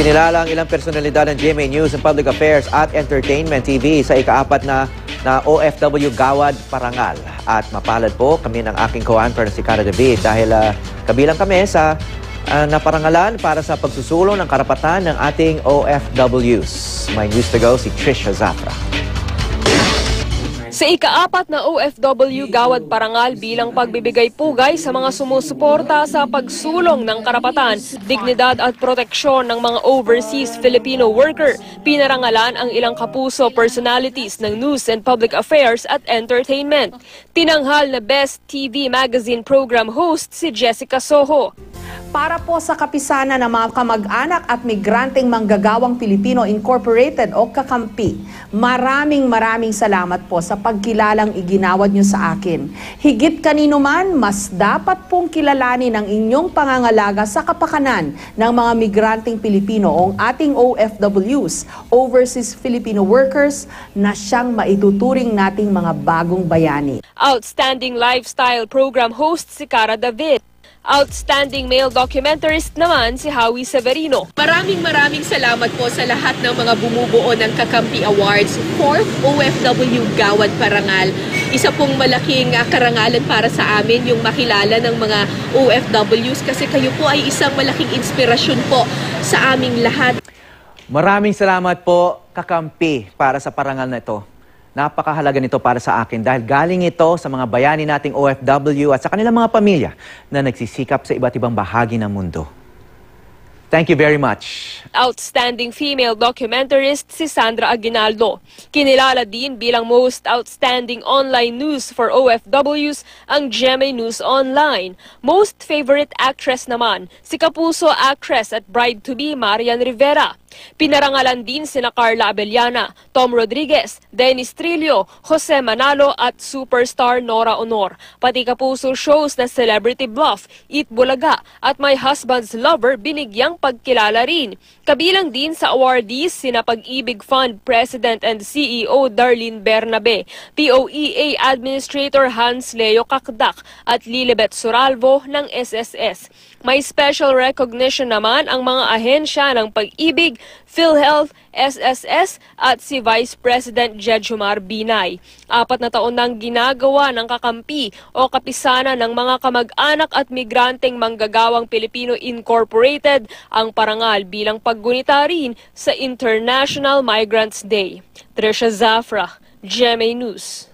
Ikinilala ang ilang personalidad ng GMA News and Public Affairs at Entertainment TV sa ikaapat na OFW Gawad Parangal. At mapalad po kami ng aking co-anchor na si Cara David dahil kabilang kami sa naparangalan para sa pagsusulong ng karapatan ng ating OFWs. May news to go si Trisha Zafra. Sa ikaapat na OFW Gawad Parangal bilang pagbibigay pugay sa mga sumusuporta sa pagsulong ng karapatan, dignidad at proteksyon ng mga overseas Filipino worker, pinarangalan ang ilang kapuso personalities ng news and public affairs at entertainment. Tinanghal na Best TV Magazine Program host si Jessica Soho. Para po sa kapisanan ng mga kamag-anak at migranteng manggagawang Pilipino Incorporated o Kakampi, maraming salamat po sa pagkilalang iginawad nyo sa akin. Higit kanino man, mas dapat pong kilalanin ang inyong pangangalaga sa kapakanan ng mga migranteng Pilipino o ating OFWs, Overseas Filipino Workers, na siyang maituturing nating mga bagong bayani. Outstanding Lifestyle Program host si Cara David. Outstanding male documentarist naman si Howie Severino. Maraming salamat po sa lahat ng mga bumubuo ng Kakampi Awards. 4th OFW Gawad Parangal. Isa pong malaking karangalan para sa amin yung makilala ng mga OFWs kasi kayo po ay isang malaking inspirasyon po sa aming lahat. Maraming salamat po, Kakampi, para sa parangal na ito. Napakahalaga nito para sa akin dahil galing ito sa mga bayani nating OFW at sa kanilang mga pamilya na nagsisikap sa iba't ibang bahagi ng mundo. Thank you very much. Outstanding female documentarist si Sandra Aguinaldo. Kinilala din bilang Most Outstanding Online News for OFWs ang GMA News Online. Most Favorite Actress naman si kapuso actress at bride-to-be Marian Rivera. Pinarangalan din sina Carla Abellana, Tom Rodriguez, Dennis Trillo, Jose Manalo at superstar Nora Honor. Pati kapuso shows na Celebrity Bluff, Eat Bulaga at My Husband's Lover binigyang pagkilala rin. Kabilang din sa awardees sina Pag-ibig Fund President and CEO Darlene Bernabe, POEA Administrator Hans Leo Kakdak at Lilibet Suralvo ng SSS. May special recognition naman ang mga ahensya ng Pag-ibig, PhilHealth, SSS at si Vice President Jejomar Binay. 4 na taon nang ginagawa ng Kakampi o kapisanan ng mga kamag-anak at migranteng manggagawang Pilipino Incorporated ang parangal bilang paggunita rin sa International Migrants Day. Trisha Zafra, GMA News.